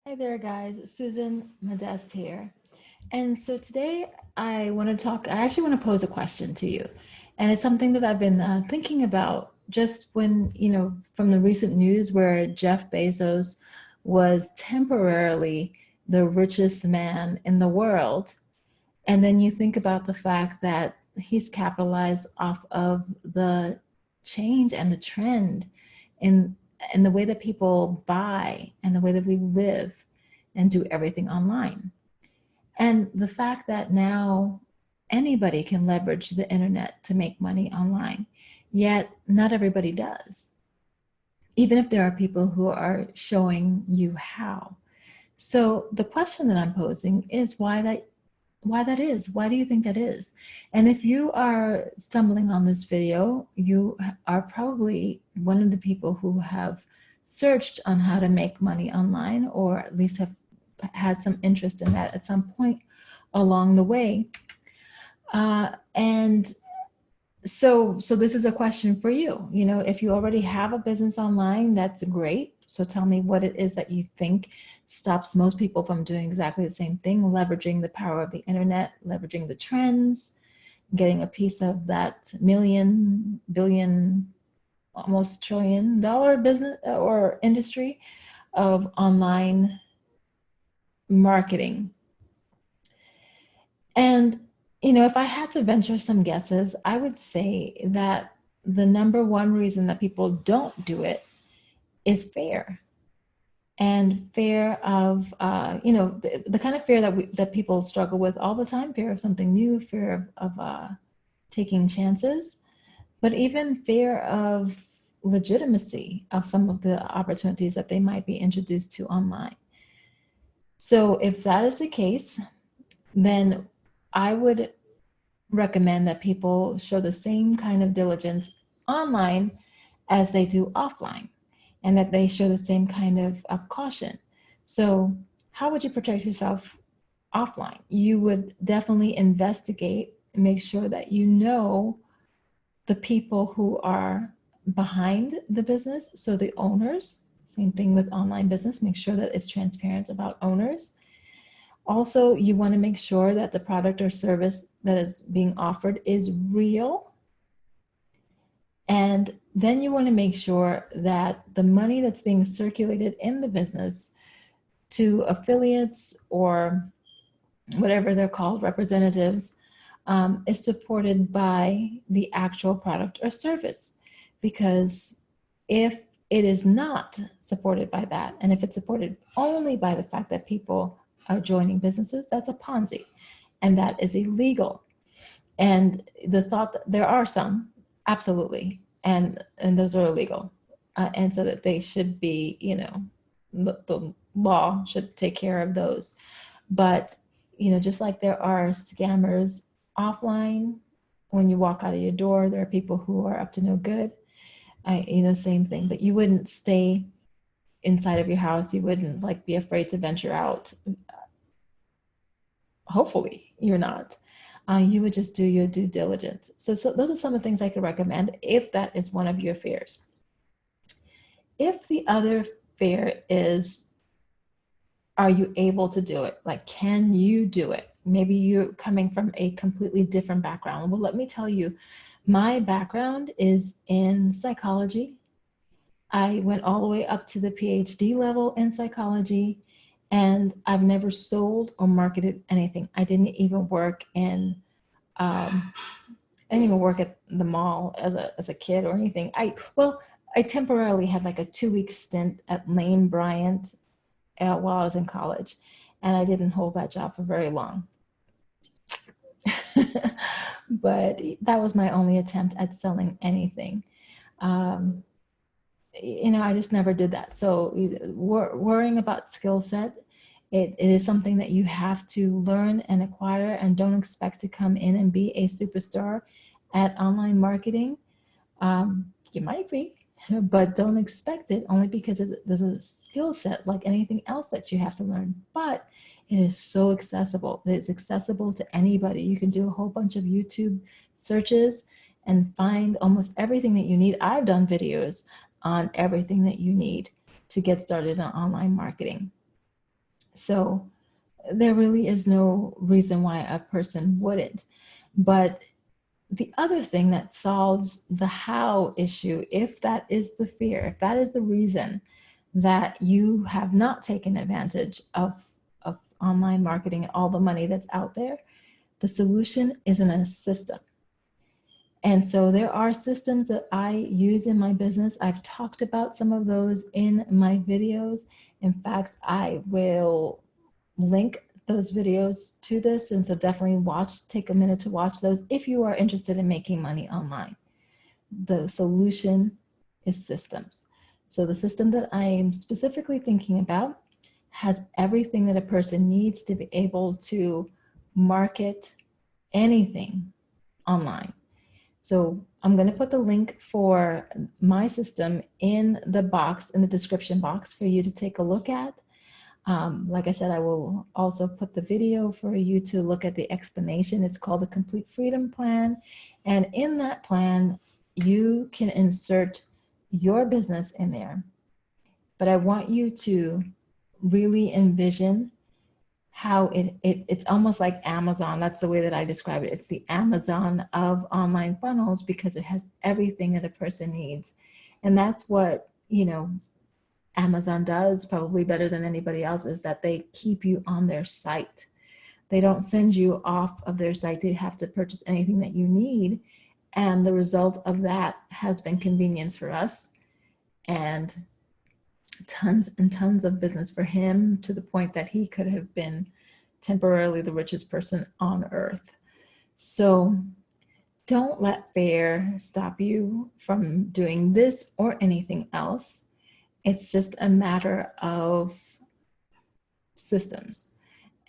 Hi there, guys. Susan Modest here. And so today I want to talk, I actually want to pose a question to you. And it's something that I've been thinking about just when, from the recent news where Jeff Bezos was temporarily the richest man in the world. And then you think about the fact that he's capitalized off of the change and the trend in in the way that people buy and the way that we live and do everything online. And the fact that now anybody can leverage the internet to make money online, yet not everybody does, even if there are people who are showing you how. So the question that I'm posing is why that is. Why do you think that is? And if you are stumbling on this video, you are probably one of the people who have searched on how to make money online, or at least have had some interest in that at some point along the way. And so this is a question for you. If you already have a business online, that's great. So tell me what it is that you think stops most people from doing exactly the same thing, leveraging the power of the internet, leveraging the trends, getting a piece of that million, billion, almost $1 trillion business or industry of online marketing. And, if I had to venture some guesses, I would say that the number one reason that people don't do it is fear. And fear of, the kind of fear that people struggle with all the time, fear of something new, fear of taking chances, but even fear of legitimacy of some of the opportunities that they might be introduced to online. So if that is the case, then I would recommend that people show the same kind of diligence online as they do offline, and that they show the same kind of caution. So, how would you protect yourself offline? You would definitely investigate, make sure that you know the people who are behind the business. So, the owners, same thing with online business, make sure that it's transparent about owners. Also, you want to make sure that the product or service that is being offered is real. And then you want to make sure that the money that's being circulated in the business to affiliates or whatever they're called, representatives, is supported by the actual product or service. Because if it is not supported by that, and if it's supported only by the fact that people are joining businesses, that's a Ponzi, and that is illegal. And the thought that there are some, absolutely, and those are illegal, and so that they should be, the law should take care of those. But just like there are scammers offline, when you walk out of your door, there are people who are up to no good. Same thing. But you wouldn't stay inside of your house. You wouldn't like be afraid to venture out. Hopefully, you're not. You would just do your due diligence. So those are some of the things I could recommend if that is one of your fears. If the other fear is, are you able to do it? Like, can you do it? Maybe you're coming from a completely different background. Well, let me tell you, my background is in psychology. I went all the way up to the PhD level in psychology, and I've never sold or marketed anything. Um, I didn't even work at the mall as a kid or anything. I temporarily had like a 2 week stint at Lane Bryant while I was in college, and I didn't hold that job for very long. But that was my only attempt at selling anything. Um, I just never did that. So worrying about skill set, it is something that you have to learn and acquire, and don't expect to come in and be a superstar at online marketing. You might be, but don't expect it, only because there's a skill set like anything else that you have to learn. But it is so accessible. It's accessible to anybody. You can do a whole bunch of YouTube searches and find almost everything that you need. I've done videos on everything that you need to get started on online marketing. So there really is no reason why a person wouldn't. But the other thing that solves the how issue, if that is the fear, if that is the reason that you have not taken advantage of online marketing and all the money that's out there, the solution is in a system. And so there are systems that I use in my business. I've talked about some of those in my videos. In fact, I will link those videos to this. And so definitely take a minute to watch those if you are interested in making money online. The solution is systems. So the system that I am specifically thinking about has everything that a person needs to be able to market anything online. So I'm going to put the link for my system in the box, in the description box for you to take a look at. Like I said, I will also put the video for you to look at the explanation. It's called the Complete Freedom Plan. And in that plan, you can insert your business in there. But I want you to really envision how it's almost like Amazon. That's the way that I describe it. It's the Amazon of online funnels because it has everything that a person needs. And that's what, Amazon does probably better than anybody else, is that they keep you on their site. They don't send you off of their site to have to purchase anything that you need. And the result of that has been convenience for us and tons and tons of business for him, to the point that he could have been temporarily the richest person on earth. So don't let fear stop you from doing this or anything else. It's just a matter of systems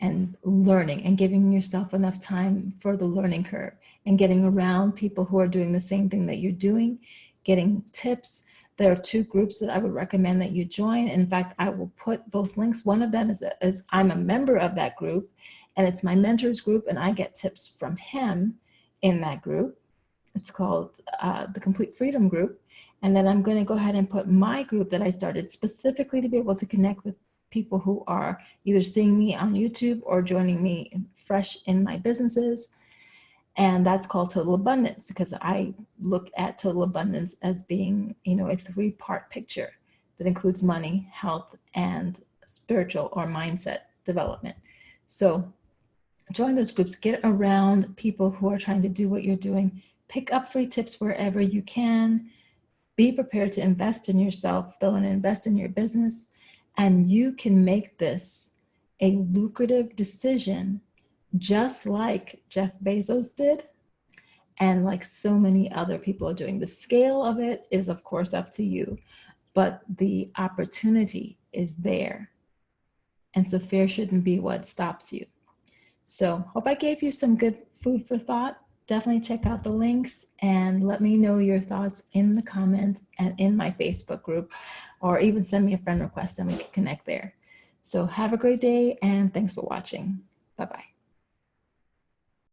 and learning and giving yourself enough time for the learning curve and getting around people who are doing the same thing that you're doing, getting tips. There are 2 groups that I would recommend that you join. In fact, I will put both links. One of them is I'm a member of that group, and it's my mentor's group, and I get tips from him in that group. It's called the Complete Freedom Group. And then I'm going to go ahead and put my group that I started specifically to be able to connect with people who are either seeing me on YouTube or joining me fresh in my businesses. And that's called Total Abundance, because I look at total abundance as being, a 3-part picture that includes money, health, and spiritual or mindset development. So join those groups, get around people who are trying to do what you're doing, pick up free tips wherever you can, be prepared to invest in yourself, though, and invest in your business. And you can make this a lucrative decision, just like Jeff Bezos did, and like so many other people are doing. The scale of it is, of course, up to you, but the opportunity is there. And so fear shouldn't be what stops you. So hope I gave you some good food for thought. Definitely check out the links and let me know your thoughts in the comments and in my Facebook group, or even send me a friend request and we can connect there. So have a great day and thanks for watching. Bye-bye.